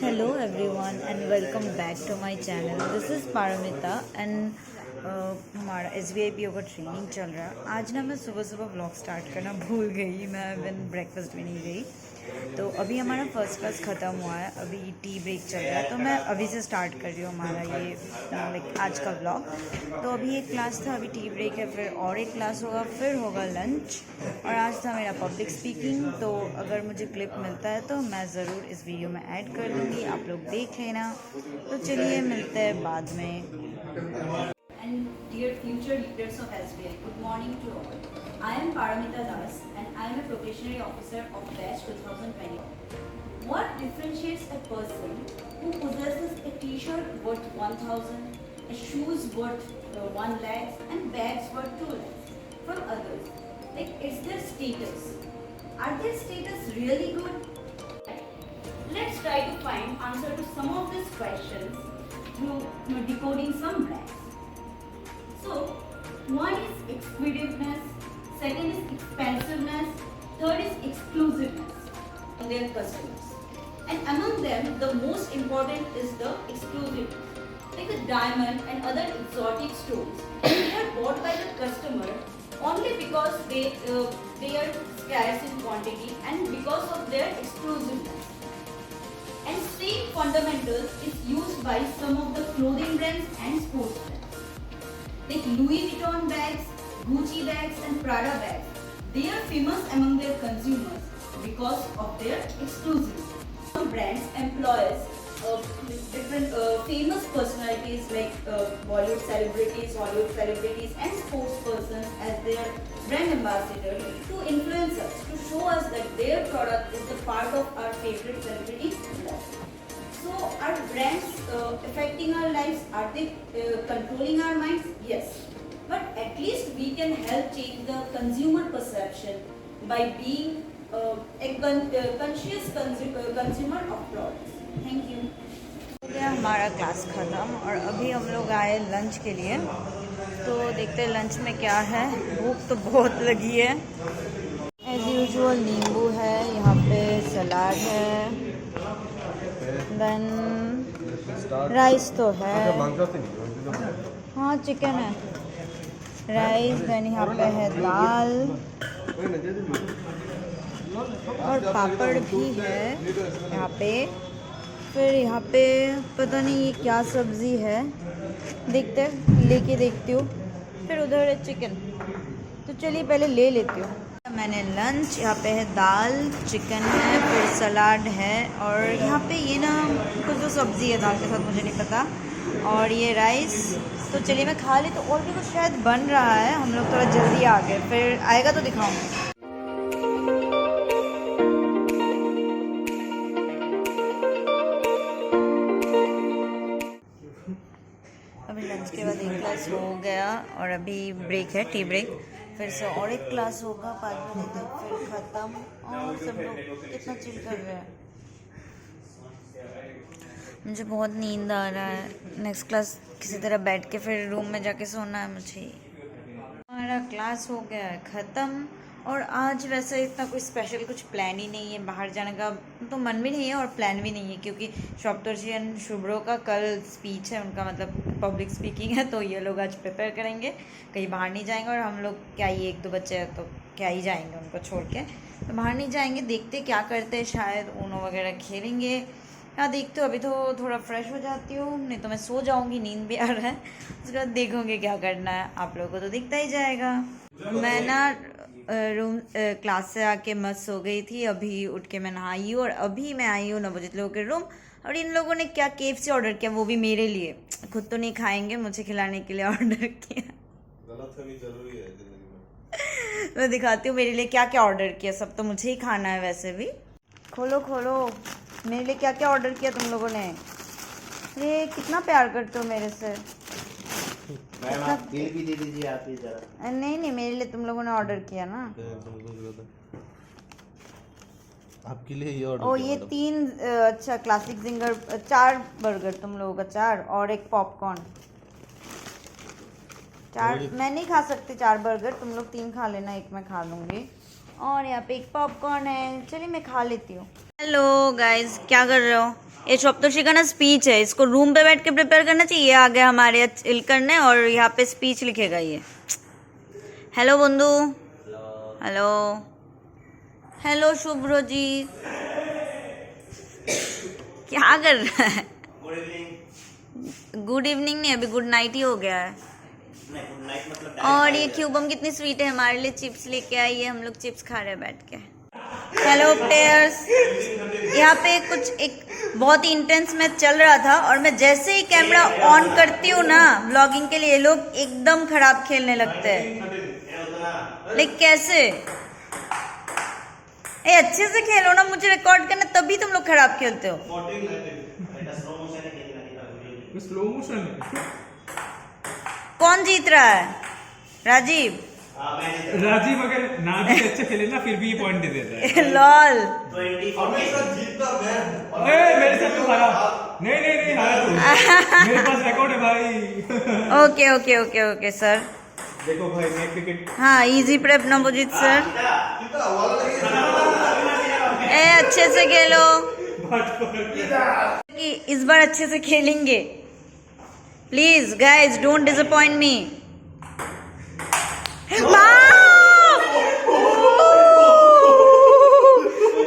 Hello everyone and welcome back to my channel. This is Paramita and हमारा SVIP yoga training चल रहा है। आज ना मैं सुबह सुबह व्लॉग स्टार्ट करना भूल गई, मैं इवन ब्रेकफास्ट भी नहीं गई। तो अभी हमारा फर्स्ट क्लास ख़त्म हुआ है, अभी टी ब्रेक चल रहा है, तो मैं अभी से स्टार्ट कर रही हूँ हमारा ये लाइक आज का व्लॉग। तो अभी एक क्लास था, अभी टी ब्रेक है, फिर और एक क्लास होगा, फिर होगा लंच, और आज था मेरा पब्लिक स्पीकिंग। तो अगर मुझे क्लिप मिलता है तो मैं ज़रूर इस वीडियो में ऐड कर दूँगी, आप लोग देख लेना। तो चलिए मिलते हैं बाद में। And dear future leaders of SBI, good morning to all. I am Paramita Das and I am a probationary officer of batch 2020. What differentiates a person who possesses a t-shirt worth 1000, a shoes worth 1 lakh and bags worth 2 lakhs from others? Like, it's their status. Are their status really good? Let's try to find answer to some of these questions through decoding some brands. So, one is exclusiveness, second is expansiveness, third is exclusiveness on their customers. And among them, the most important is the exclusiveness. Like the diamond and other exotic stones, they are bought by the customer only because they are scarce in quantity and because of their exclusiveness. And same fundamentals is used by some of the clothing brands and sports brands. Like Louis Vuitton bags, Gucci bags and Prada bags, they are famous among their consumers because of their exclusiveness. Some brands employs different famous personalities like Bollywood celebrities, Hollywood celebrities and sports persons as their brand ambassador to influence us, to show us that their product is the part of our favorite celebrities' life. So, are brands affecting our lives? Are they controlling our minds? Yes. But at least we can help change the consumer perception by being a conscious consumer of products. Thank you. हो गया हमारा class ख़त्म और अभी हम लोग आए lunch के लिए। तो देखते हैं लंच में क्या है। भूख तो बहुत लगी है। एज यूजुअल नींबू है, यहाँ पे सलाद है, देन राइस तो है, हाँ चिकन है, राइस, देन यहाँ पे है दाल और पापड़ भी है यहाँ पे। फिर यहाँ पे पता नहीं ये क्या सब्ज़ी है, देखते लेके देखती हूँ। फिर उधर है चिकन, तो चलिए पहले ले लेती हूँ। मैंने लंच, यहाँ पे है दाल, चिकन है, फिर सलाद है, और यहाँ पे ये ना कुछ तो सब्ज़ी है दाल के साथ, मुझे नहीं पता, और ये राइस। तो चलिए मैं खा ली। तो और भी कुछ शायद बन रहा है, हम लोग थोड़ा जल्दी आ गए, फिर आएगा तो दिखाऊंगी। अभी लंच के बाद एक क्लास हो गया और अभी ब्रेक है, टी ब्रेक। फिर से और एक क्लास होगा 5 बजे तक, फिर ख़त्म। और सब लोग कितना चिल कर रहे हैं। मुझे बहुत नींद आ रहा है। नेक्स्ट क्लास किसी तरह बैठ के फिर रूम में जाके सोना है मुझे। हमारा क्लास हो गया है ख़त्म। और आज वैसे इतना कोई स्पेशल कुछ प्लान ही नहीं है, बाहर जाने का तो मन भी नहीं है और प्लान भी नहीं है, क्योंकि सप्तर्षि एंड शुभ्रो का कल स्पीच है, उनका मतलब पब्लिक स्पीकिंग है, तो ये लोग आज प्रिपेयर करेंगे, कहीं बाहर नहीं जाएंगे। और हम लोग क्या ही 1-2 बच्चे हैं तो क्या ही जाएंगे उनको छोड़ के, तो बाहर नहीं जाएंगे। देखते क्या करते हैं, शायद ऊनो वगैरह खेलेंगे या देखते हो। अभी तो थोड़ा फ्रेश हो जाती हूँ, नहीं तो मैं सो जाऊँगी, नींद भी आ रहा है। उसके बाद देखूँगी क्या करना है, आप लोगों को तो दिखता ही जाएगा। मैं ना रूम क्लास से आके मस्त हो गई थी, अभी उठ के मैं नहाई हूँ और अभी मैं आई हूँ नवोदित लोगों के रूम। और इन लोगों ने क्या KFC ऑर्डर किया, वो भी मेरे लिए, खुद तो नहीं खाएंगे, मुझे खिलाने के लिए ऑर्डर किया। गलतफहमी जरूरी है जिंदगी में। मैं दिखाती हूँ मेरे लिए क्या क्या ऑर्डर किया, सब तो मुझे ही खाना है वैसे भी। खोलो खोलो, मेरे लिए क्या क्या ऑर्डर किया तुम लोगों ने। अरे कितना प्यार करते हो मेरे से। मैम आप बिल भी दे दीजिए आप ही जरा। नहीं, मेरे लिए तुम लोगों ने ऑर्डर किया ना। आपके लिए ये ऑर्डर ओ ये 3 अच्छा क्लासिक जिंगर, 4 बर्गर तुम लोगों का, 4 और एक पॉपकॉर्न। 4 मैं नहीं खा सकती, 4 बर्गर, तुम लोग 3 खा लेना, 1 मैं खा लूँगी। और यहाँ पे एक पॉपकॉर्न है, चलिए मैं खा लेती हूँ। हेलो गाइस, क्या कर रहे हो? ये सप्तर्षि का ना स्पीच है, इसको रूम पे बैठ के प्रिपेयर करना चाहिए। ये आ गया हमारे चिल करने और यहाँ पे स्पीच लिखेगा ये। हेलो बंधु। हेलो हेलो शुभ्रो जी, क्या कर रहा है? गुड इवनिंग नहीं, अभी गुड नाइट ही हो गया है। और ये क्यूबम कितनी स्वीट है, हमारे लिए चिप्स लेके आई है, हम लोग चिप्स खा रहे हैं बैठ के। हेलो प्लेयर्स, यहाँ पे कुछ एक बहुत ही इंटेंस मैच चल रहा था और मैं जैसे ही कैमरा ऑन करती हूँ ना व्लॉगिंग के लिए, लोग एकदम खराब खेलने लगते हैं। लाइक कैसे? ए अच्छे से खेलो ना, मुझे रिकॉर्ड करना, तभी तुम लोग खराब खेलते हो। Slow motion. कौन जीत रहा है? राजीव? राजीव अगर ना भी अच्छा खेले ना फिर भी ये पॉइंट दे देता है। लॉल। मेरे साथ तो हारा। नहीं हारा तू। मेरे पास रिकॉर्ड है भाई। Okay okay okay okay sir. देखो भाई मैं क्रिकेट। हाँ इजी प्रेप नवोजित सर। ए अच्छे से खेलो, कि इस बार अच्छे से खेलेंगे। प्लीज गाइज डोंट डिसअपॉइंट मी।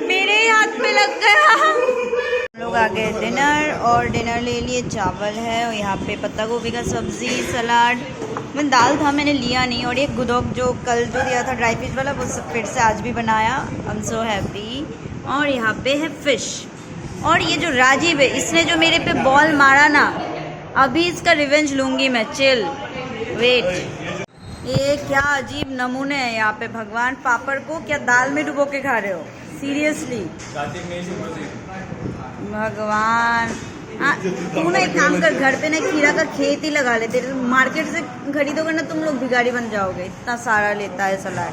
मेरे हाथ में लग गया। हम लोग आ गए डिनर और डिनर ले लिए, चावल है और यहाँ पे पत्ता गोभी का सब्जी, सलाद। मैं दाल था मैंने लिया नहीं, और ये गुदोक जो कल जो दिया था ड्राई फिश वाला वो फिर से आज भी बनाया। I am so happy. और यहाँ पे है फिश। और ये जो राजीव है इसने जो मेरे पे बॉल मारा ना, अभी इसका रिवेंज लूंगी मैं। Chill wait. ये क्या अजीब नमूने है यहाँ पे। भगवान, पापड़ को क्या दाल में डुबो के खा रहे हो? सीरियसली भगवान। तू ना एक काम कर, घर पे ना खीरा का खेत ही लगा लेते, मार्केट से खरीदोगे ना तुम लोग भिखारी बन जाओगे, इतना सारा लेता है सलाद।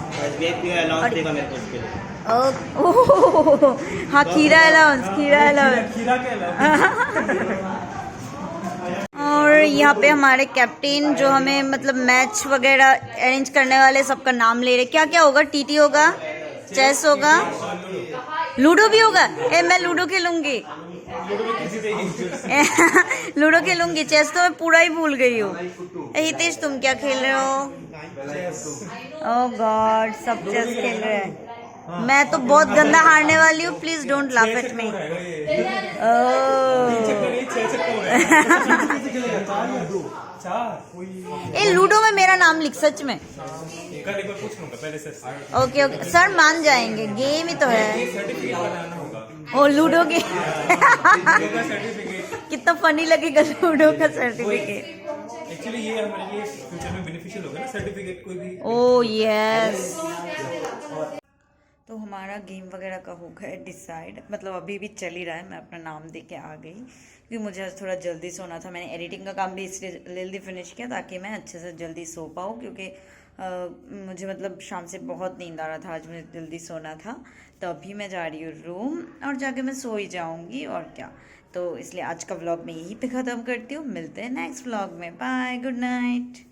हाँ खीरा अलाउंस, खीरा और यहाँ पे हमारे कैप्टन जो हमें मतलब मैच वगैरह अरेंज करने वाले सबका नाम ले रहे। क्या क्या होगा? टीटी होगा, चेस होगा, लूडो भी होगा। ए मैं लूडो खेलूंगी। लूडो खेलूंगी, चेस तो मैं पूरा ही भूल गई हूँ। हितेश तुम क्या खेल रहे हो? ओह गॉड, सब चेस खेल रहे हैं। मैं तो बहुत गंदा हारने वाली हूँ, please don't laugh at me. A ludo में मेरा नाम लिख, सच में। ओके ओके सर, मान जाएंगे, गेम ही तो है। ओ लूडो के कितना फनी लगेगा लूडो का सर्टिफिकेट। एक्चुअली ये हमारे लिए फ्यूचर में बेनिफिशियल होगा ना, सर्टिफिकेट कोई भी। Oh yes. तो हमारा गेम वगैरह का हो गया डिसाइड, मतलब अभी भी चल ही रहा है। मैं अपना नाम दे के आ गई क्योंकि मुझे आज थोड़ा जल्दी सोना था। मैंने एडिटिंग का काम भी इसलिए जल्दी फिनिश किया ताकि मैं अच्छे से जल्दी सो पाऊँ, क्योंकि मुझे मतलब शाम से बहुत नींद आ रहा था, आज मुझे जल्दी सोना था। तो अभी मैं जा रही हूँ रूम और जाके मैं सो ही जाऊँगी और क्या। तो इसलिए आज का व्लॉग मैं यहीं पे ख़त्म करती हूँ। मिलते हैं नेक्स्ट व्लॉग में। Bye, good night.